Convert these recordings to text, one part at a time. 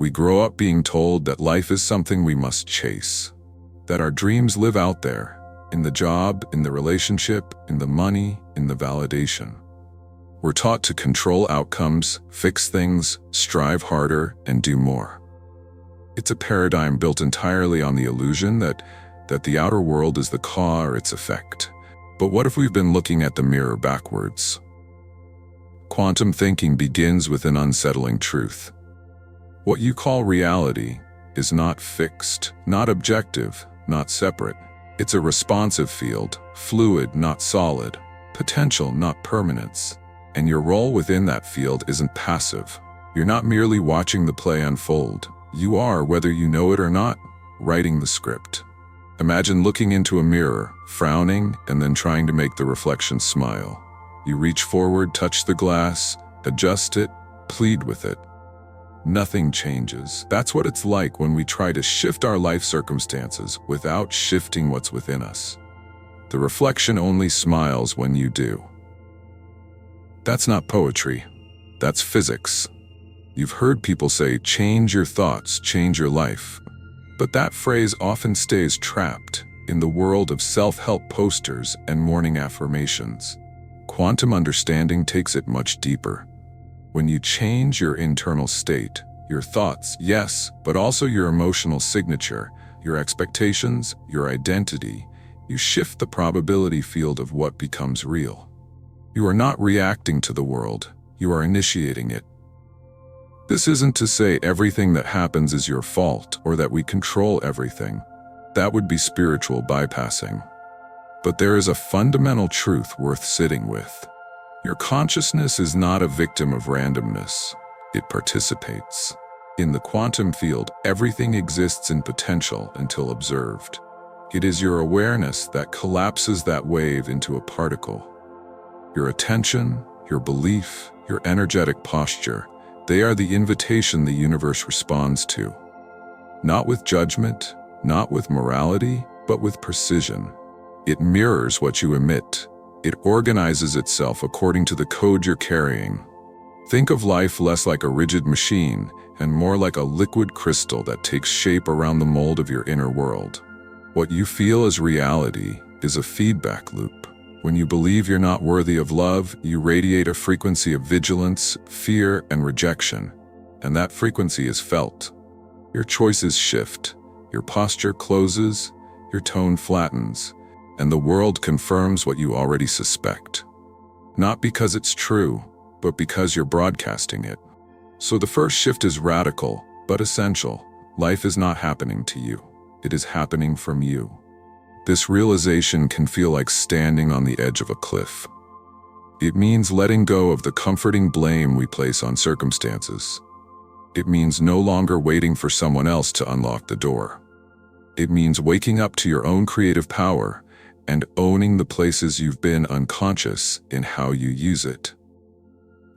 We grow up being told that life is something we must chase, that our dreams live out there, in the job, in the relationship, in the money, in the validation. We're taught to control outcomes, fix things, strive harder, and do more. It's a paradigm built entirely on the illusion that the outer world is the cause or its effect. But what if we've been looking at the mirror backwards? Quantum thinking begins with an unsettling truth. What you call reality is not fixed, not objective, not separate. It's a responsive field, fluid, not solid, potential, not permanence. And your role within that field isn't passive. You're not merely watching the play unfold. You are, whether you know it or not, writing the script. Imagine looking into a mirror, frowning, and then trying to make the reflection smile. You reach forward, touch the glass, adjust it, plead with it. Nothing changes. That's what it's like when we try to shift our life circumstances without shifting what's within us. The reflection only smiles when you do. That's not poetry. That's physics. You've heard people say, change your thoughts, change your life. But that phrase often stays trapped in the world of self-help posters and morning affirmations. Quantum understanding takes it much deeper. When you change your internal state, your thoughts, yes, but also your emotional signature, your expectations, your identity, you shift the probability field of what becomes real. You are not reacting to the world, you are initiating it. This isn't to say everything that happens is your fault or that we control everything. That would be spiritual bypassing. But there is a fundamental truth worth sitting with. Your consciousness is not a victim of randomness. It participates. In the quantum field, everything exists in potential until observed. It is your awareness that collapses that wave into a particle. Your attention, your belief, your energetic posture, they are the invitation the universe responds to. Not with judgment, not with morality, but with precision. It mirrors what you emit. It organizes itself according to the code you're carrying. Think of life less like a rigid machine and more like a liquid crystal that takes shape around the mold of your inner world. What you feel as reality is a feedback loop. When you believe you're not worthy of love, you radiate a frequency of vigilance, fear, and rejection, and that frequency is felt. Your choices shift, your posture closes, your tone flattens, and the world confirms what you already suspect. Not because it's true, but because you're broadcasting it. So the first shift is radical, but essential. Life is not happening to you. It is happening from you. This realization can feel like standing on the edge of a cliff. It means letting go of the comforting blame we place on circumstances. It means no longer waiting for someone else to unlock the door. It means waking up to your own creative power and owning the places you've been unconscious in how you use it.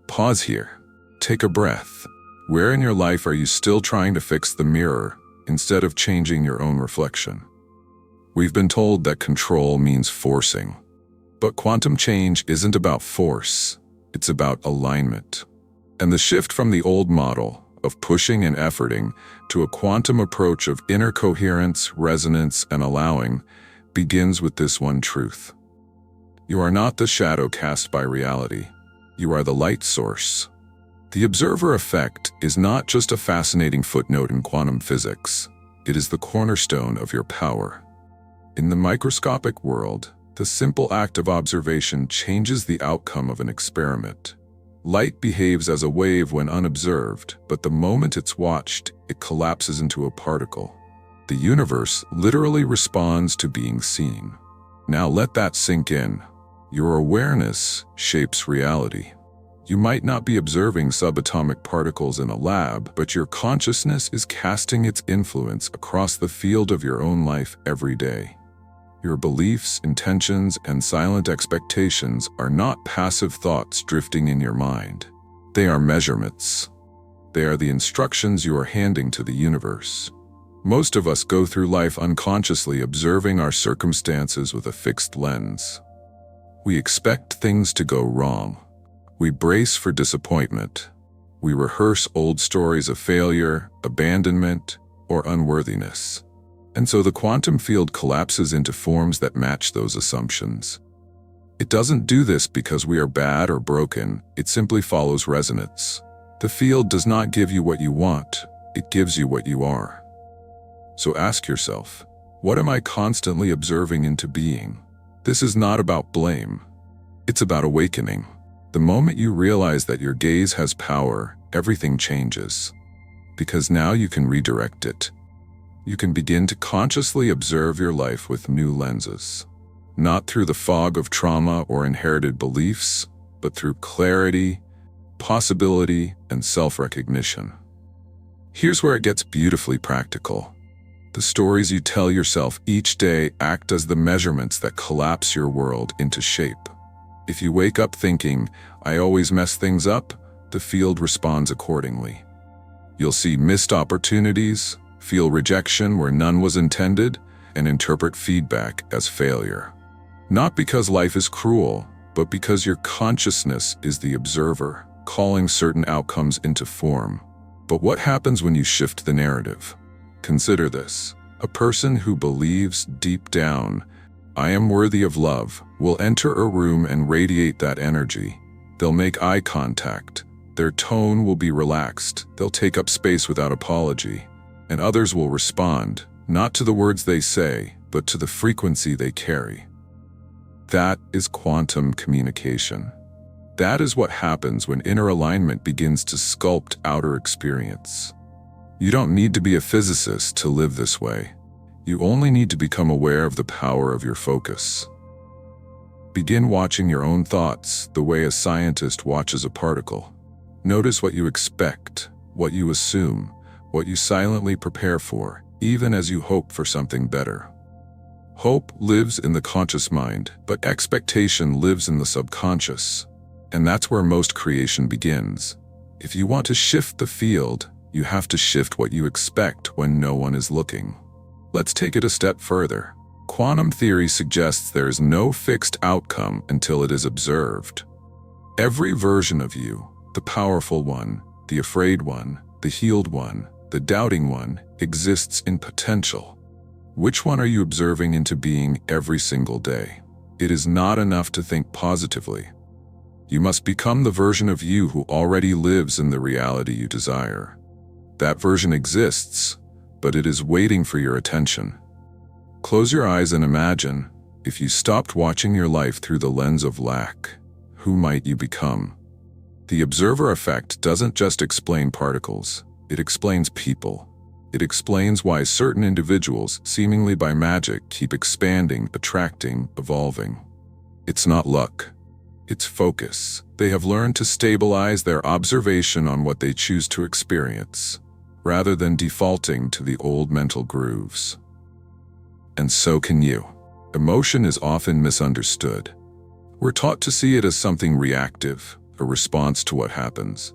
Pause here. Take a breath. Where in your life are you still trying to fix the mirror instead of changing your own reflection? We've been told that control means forcing. But quantum change isn't about force, it's about alignment. And the shift from the old model of pushing and efforting to a quantum approach of inner coherence, resonance, and allowing begins with this one truth. You are not the shadow cast by reality. You are the light source. The observer effect is not just a fascinating footnote in quantum physics. It is the cornerstone of your power. In the microscopic world, the simple act of observation changes the outcome of an experiment. Light behaves as a wave when unobserved, but the moment it's watched, it collapses into a particle. The universe literally responds to being seen. Now let that sink in. Your awareness shapes reality. You might not be observing subatomic particles in a lab, but your consciousness is casting its influence across the field of your own life every day. Your beliefs, intentions, and silent expectations are not passive thoughts drifting in your mind. They are measurements. They are the instructions you are handing to the universe. Most of us go through life unconsciously observing our circumstances with a fixed lens. We expect things to go wrong. We brace for disappointment. We rehearse old stories of failure, abandonment, or unworthiness. And so the quantum field collapses into forms that match those assumptions. It doesn't do this because we are bad or broken, it simply follows resonance. The field does not give you what you want, it gives you what you are. So ask yourself, what am I constantly observing into being? This is not about blame. It's about awakening. The moment you realize that your gaze has power, everything changes. Because now you can redirect it. You can begin to consciously observe your life with new lenses. Not through the fog of trauma or inherited beliefs, but through clarity, possibility, and self-recognition. Here's where it gets beautifully practical. The stories you tell yourself each day act as the measurements that collapse your world into shape. If you wake up thinking, "I always mess things up," the field responds accordingly. You'll see missed opportunities, feel rejection where none was intended, and interpret feedback as failure. Not because life is cruel, but because your consciousness is the observer, calling certain outcomes into form. But what happens when you shift the narrative? Consider this. A person who believes deep down, "I am worthy of love," will enter a room and radiate that energy. They'll make eye contact. Their tone will be relaxed. They'll take up space without apology. And others will respond, not to the words they say, but to the frequency they carry. That is quantum communication. That is what happens when inner alignment begins to sculpt outer experience. You don't need to be a physicist to live this way. You only need to become aware of the power of your focus. Begin watching your own thoughts the way a scientist watches a particle. Notice what you expect, what you assume, what you silently prepare for, even as you hope for something better. Hope lives in the conscious mind, but expectation lives in the subconscious. And that's where most creation begins. If you want to shift the field, you have to shift what you expect when no one is looking. Let's take it a step further. Quantum theory suggests there is no fixed outcome until it is observed. Every version of you, the powerful one, the afraid one, the healed one, the doubting one, exists in potential. Which one are you observing into being every single day? It is not enough to think positively. You must become the version of you who already lives in the reality you desire. That version exists, but it is waiting for your attention. Close your eyes and imagine, if you stopped watching your life through the lens of lack, who might you become? The observer effect doesn't just explain particles, it explains people. It explains why certain individuals, seemingly by magic, keep expanding, attracting, evolving. It's not luck. It's focus. They have learned to stabilize their observation on what they choose to experience, rather than defaulting to the old mental grooves. And so can you. Emotion is often misunderstood. We're taught to see it as something reactive, a response to what happens.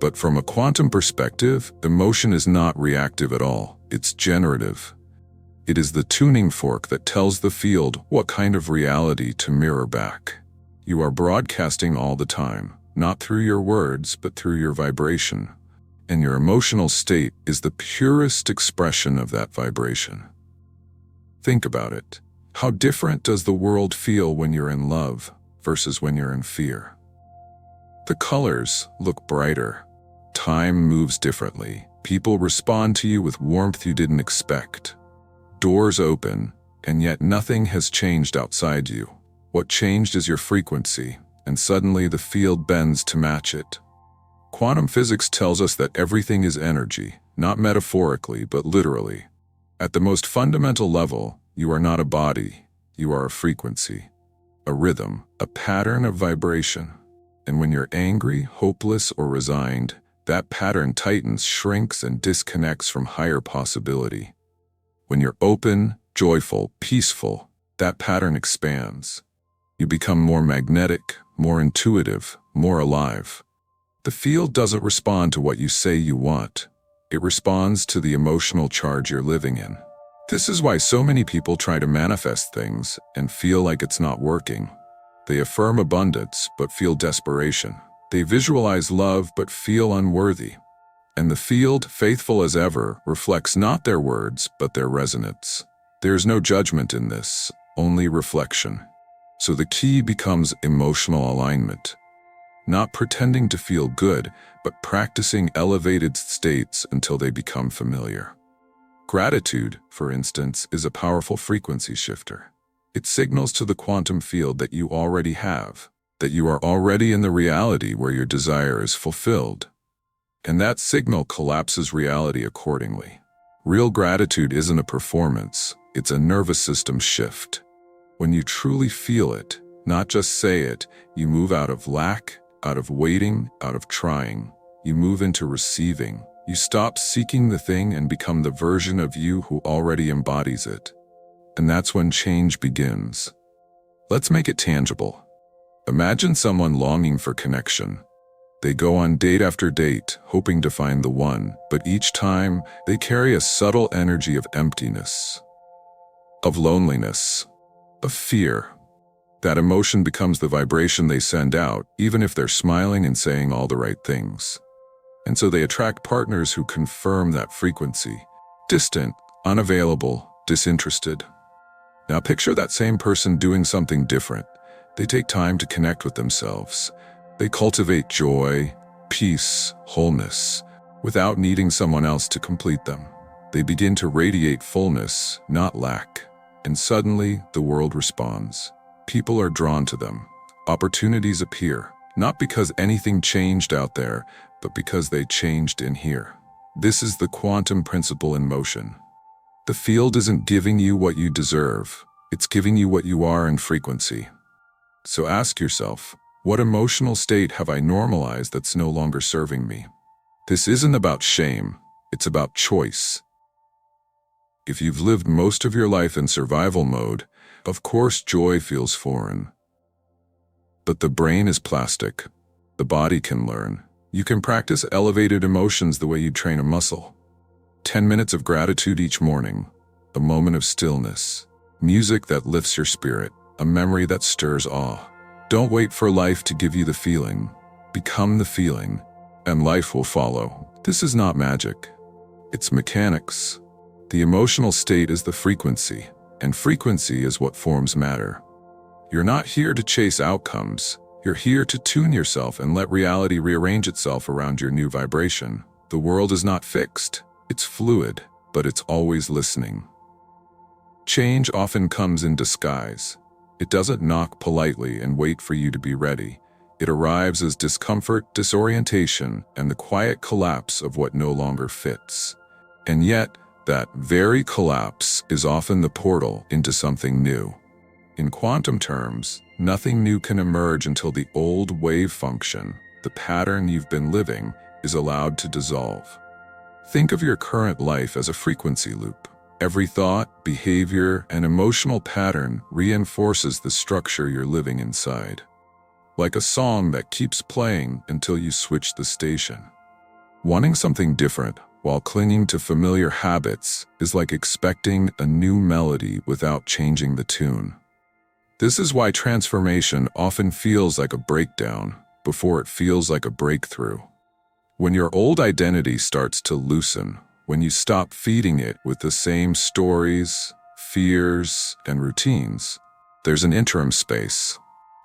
But from a quantum perspective, emotion is not reactive at all. It's generative. It is the tuning fork that tells the field what kind of reality to mirror back. You are broadcasting all the time, not through your words, but through your vibration. And your emotional state is the purest expression of that vibration. Think about it. How different does the world feel when you're in love versus when you're in fear? The colors look brighter. Time moves differently. People respond to you with warmth you didn't expect. Doors open, and yet nothing has changed outside you. What changed is your frequency, and suddenly the field bends to match it. Quantum physics tells us that everything is energy, not metaphorically, but literally. At the most fundamental level, you are not a body, you are a frequency, a rhythm, a pattern of vibration. And when you're angry, hopeless, or resigned, that pattern tightens, shrinks, and disconnects from higher possibility. When you're open, joyful, peaceful, that pattern expands. You become more magnetic, more intuitive, more alive. The field doesn't respond to what you say you want. It responds to the emotional charge you're living in. This is why so many people try to manifest things and feel like it's not working. They affirm abundance but feel desperation. They visualize love but feel unworthy. And the field, faithful as ever, reflects not their words but their resonance. There is no judgment in this, only reflection. So the key becomes emotional alignment. Not pretending to feel good, but practicing elevated states until they become familiar. Gratitude, for instance, is a powerful frequency shifter. It signals to the quantum field that you already have, that you are already in the reality where your desire is fulfilled. And that signal collapses reality accordingly. Real gratitude isn't a performance, it's a nervous system shift. When you truly feel it, not just say it, you move out of lack, out of waiting, out of trying. You move into receiving. You stop seeking the thing and become the version of you who already embodies it. And that's when change begins. Let's make it tangible. Imagine someone longing for connection. They go on date after date, hoping to find the one, but each time they carry a subtle energy of emptiness, of loneliness, of fear. That emotion becomes the vibration they send out, even if they're smiling and saying all the right things. And so they attract partners who confirm that frequency. Distant, unavailable, disinterested. Now picture that same person doing something different. They take time to connect with themselves. They cultivate joy, peace, wholeness, without needing someone else to complete them. They begin to radiate fullness, not lack. And suddenly, the world responds. People are drawn to them. Opportunities appear, not because anything changed out there, but because they changed in here. This is the quantum principle in motion. The field isn't giving you what you deserve. It's giving you what you are in frequency. So ask yourself, what emotional state have I normalized that's no longer serving me? This isn't about shame, it's about choice. If you've lived most of your life in survival mode, of course joy feels foreign. But the brain is plastic. The body can learn. You can practice elevated emotions the way you train a muscle. 10 minutes of gratitude each morning, a moment of stillness, music that lifts your spirit, a memory that stirs awe. Don't wait for life to give you the feeling. Become the feeling, and life will follow. This is not magic. It's mechanics. The emotional state is the frequency, and frequency is what forms matter. You're not here to chase outcomes. You're here to tune yourself and let reality rearrange itself around your new vibration. The world is not fixed. It's fluid, but it's always listening. Change often comes in disguise. It doesn't knock politely and wait for you to be ready. It arrives as discomfort, disorientation, and the quiet collapse of what no longer fits. And yet, that very collapse is often the portal into something new. In quantum terms, nothing new can emerge until the old wave function, the pattern you've been living, is allowed to dissolve. Think of your current life as a frequency loop. Every thought, behavior, and emotional pattern reinforces the structure you're living inside. Like a song that keeps playing until you switch the station. Wanting something different while clinging to familiar habits is like expecting a new melody without changing the tune. This is why transformation often feels like a breakdown before it feels like a breakthrough. When your old identity starts to loosen, when you stop feeding it with the same stories, fears, and routines, there's an interim space,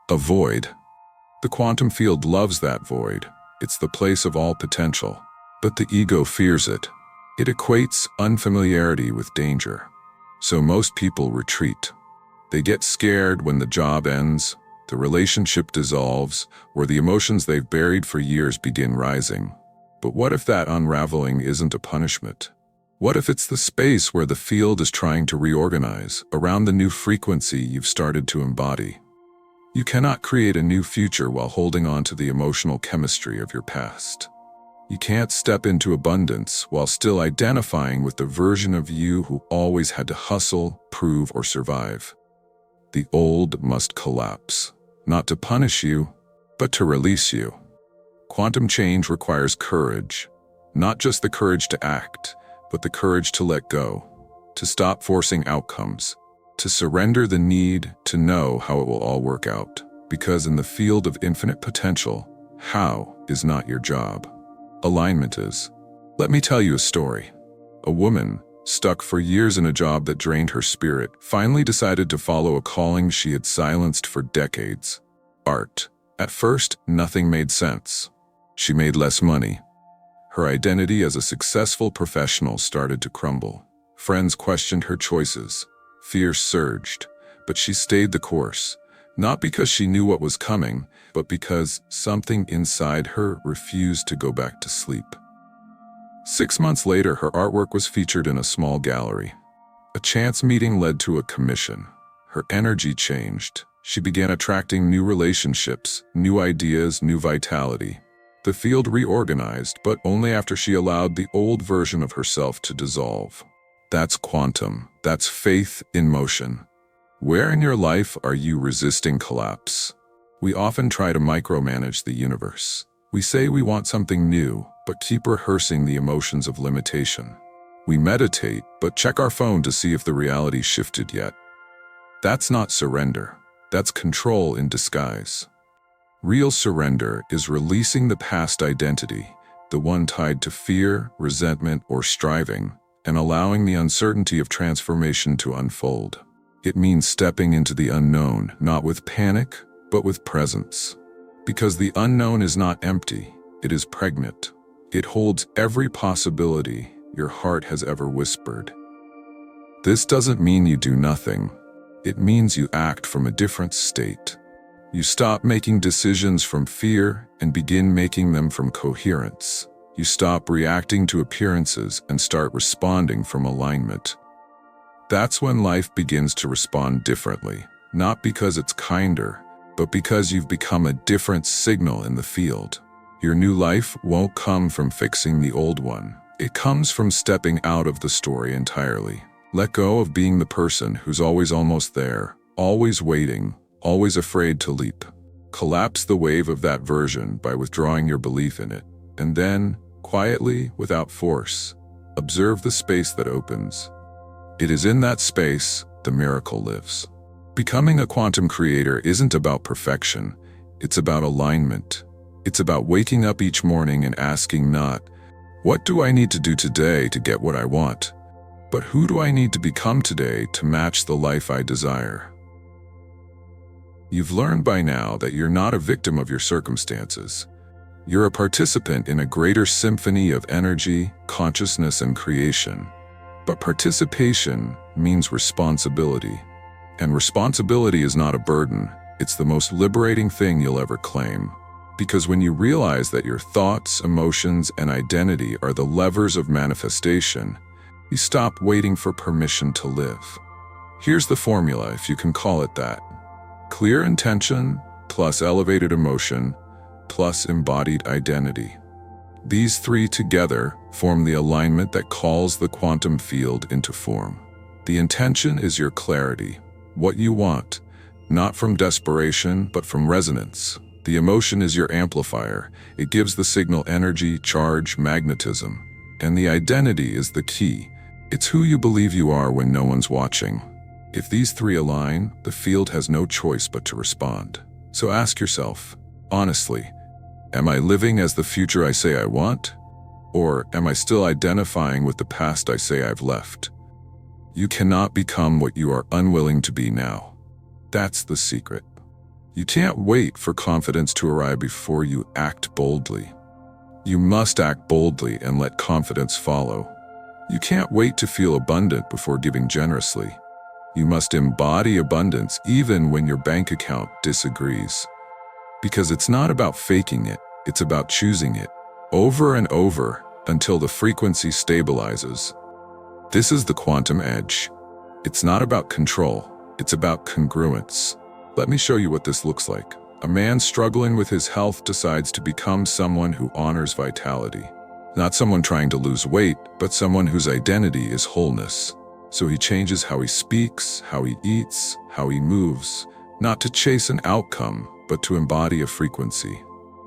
a void. The quantum field loves that void. It's the place of all potential. But the ego fears it. It equates unfamiliarity with danger. So most people retreat. They get scared when the job ends, the relationship dissolves, or the emotions they've buried for years begin rising. But what if that unraveling isn't a punishment? What if it's the space where the field is trying to reorganize around the new frequency you've started to embody? You cannot create a new future while holding on to the emotional chemistry of your past. You can't step into abundance while still identifying with the version of you who always had to hustle, prove, or survive. The old must collapse, not to punish you, but to release you. Quantum change requires courage, not just the courage to act, but the courage to let go, to stop forcing outcomes, to surrender the need to know how it will all work out. Because in the field of infinite potential, How is not your job. Alignment is. Let me tell you a story. A woman, stuck for years in a job that drained her spirit, finally decided to follow a calling she had silenced for decades. Art. At first, nothing made sense. She made less money. Her identity as a successful professional started to crumble. Friends questioned her choices. Fear surged. But she stayed the course. Not because she knew what was coming, but because something inside her refused to go back to sleep. 6 months later, her artwork was featured in a small gallery. A chance meeting led to a commission. Her energy changed. She began attracting new relationships, new ideas, new vitality. The field reorganized, but only after she allowed the old version of herself to dissolve. That's quantum. That's faith in motion. Where in your life are you resisting collapse? We often try to micromanage the universe. We say we want something new, but keep rehearsing the emotions of limitation. We meditate, but check our phone to see if the reality shifted yet. That's not surrender. That's control in disguise. Real surrender is releasing the past identity, the one tied to fear, resentment, or striving, and allowing the uncertainty of transformation to unfold. It means stepping into the unknown, not with panic, but with presence. Because the unknown is not empty, it is pregnant. It holds every possibility your heart has ever whispered. This doesn't mean you do nothing. It means you act from a different state. You stop making decisions from fear and begin making them from coherence. You stop reacting to appearances and start responding from alignment. That's when life begins to respond differently, not because it's kinder, but because you've become a different signal in the field. Your new life won't come from fixing the old one. It comes from stepping out of the story entirely. Let go of being the person who's always almost there, always waiting, always afraid to leap. Collapse the wave of that version by withdrawing your belief in it. And then, quietly, without force, observe the space that opens. It is in that space the miracle lives. Becoming a quantum creator isn't about perfection. It's about alignment. It's about waking up each morning and asking not, what do I need to do today to get what I want? But who do I need to become today to match the life I desire? You've learned by now that you're not a victim of your circumstances. You're a participant in a greater symphony of energy, consciousness, and creation. But participation means responsibility. And responsibility is not a burden. It's the most liberating thing you'll ever claim. Because when you realize that your thoughts, emotions, and identity are the levers of manifestation, you stop waiting for permission to live. Here's the formula, if you can call it that. Clear intention plus elevated emotion plus embodied identity. These three together form the alignment that calls the quantum field into form. The intention is your clarity, what you want, not from desperation, but from resonance. The emotion is your amplifier. It gives the signal energy, charge, magnetism. And the identity is the key. It's who you believe you are when no one's watching. If these three align, the field has no choice but to respond. So ask yourself, honestly, am I living as the future I say I want? Or am I still identifying with the past I say I've left? You cannot become what you are unwilling to be now. That's the secret. You can't wait for confidence to arrive before you act boldly. You must act boldly and let confidence follow. You can't wait to feel abundant before giving generously. You must embody abundance even when your bank account disagrees. Because it's not about faking it, it's about choosing it, over and over, until the frequency stabilizes. This is the quantum edge. It's not about control, it's about congruence. Let me show you what this looks like. A man struggling with his health decides to become someone who honors vitality. Not someone trying to lose weight, but someone whose identity is wholeness. So he changes how he speaks, how he eats, how he moves, not to chase an outcome, but to embody a frequency.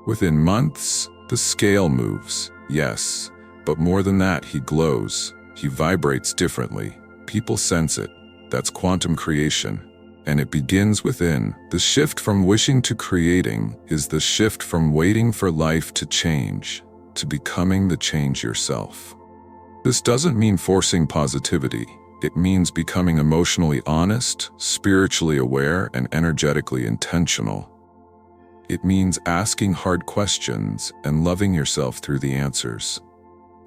Within months, the scale moves, yes, but more than that, he glows. He vibrates differently. People sense it. That's quantum creation. and it begins within. The shift from wishing to creating is the shift from waiting for life to change to becoming the change yourself. This doesn't mean forcing positivity. It means becoming emotionally honest, spiritually aware, and energetically intentional. It means asking hard questions and loving yourself through the answers.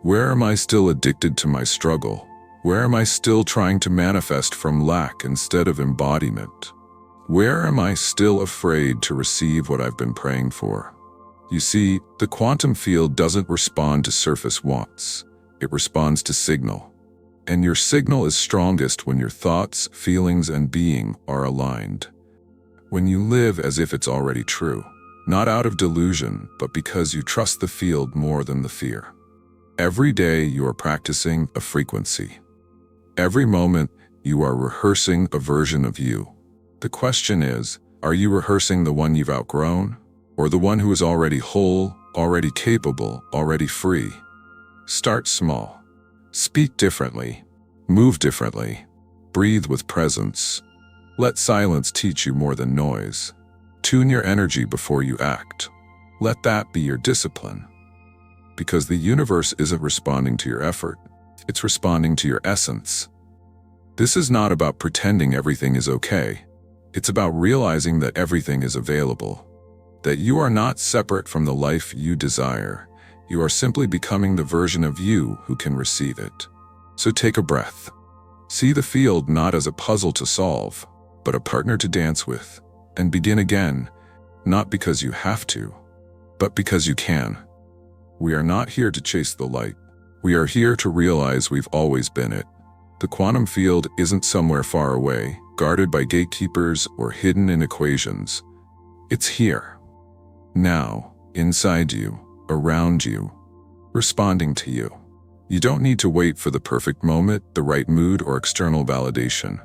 Where am I still addicted to my struggle? Where am I still trying to manifest from lack instead of embodiment? Where am I still afraid to receive what I've been praying for? You see, the quantum field doesn't respond to surface wants. It responds to signal. And your signal is strongest when your thoughts, feelings, and being are aligned. When you live as if it's already true, not out of delusion, but because you trust the field more than the fear. Every day you are practicing a frequency. Every moment you are rehearsing a version of you. The question is, are you rehearsing the one you've outgrown, or the one who is already whole, already capable, already free? Start small. Speak differently. Move differently. Breathe with presence. Let silence teach you more than noise. Tune your energy before you act. Let that be your discipline. Because the universe isn't responding to your effort. It's responding to your essence. This is not about pretending everything is okay. It's about realizing that everything is available. That you are not separate from the life you desire. You are simply becoming the version of you who can receive it. So take a breath. See the field not as a puzzle to solve, but a partner to dance with. And begin again, not because you have to, but because you can. We are not here to chase the light. We are here to realize we've always been it. The quantum field isn't somewhere far away, guarded by gatekeepers or hidden in equations. It's here. Now, inside you, around you, responding to you. You don't need to wait for the perfect moment, the right mood, or external validation.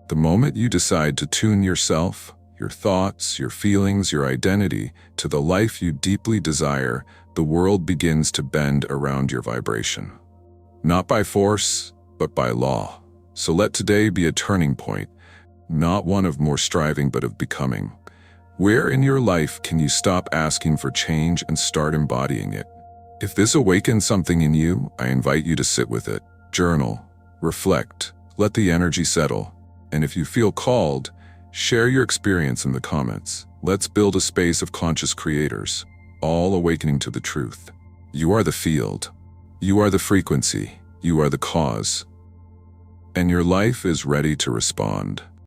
The moment you decide to tune yourself, your thoughts, your feelings, your identity to the life you deeply desire, the world begins to bend around your vibration. Not by force, but by law. So let today be a turning point, not one of more striving but of becoming. Where in your life can you stop asking for change and start embodying it? If this awakens something in you, I invite you to sit with it, journal, reflect, let the energy settle. And if you feel called, share your experience in the comments. Let's build a space of conscious creators, all awakening to the truth. You are the field. You are the frequency. You are the cause. And your life is ready to respond.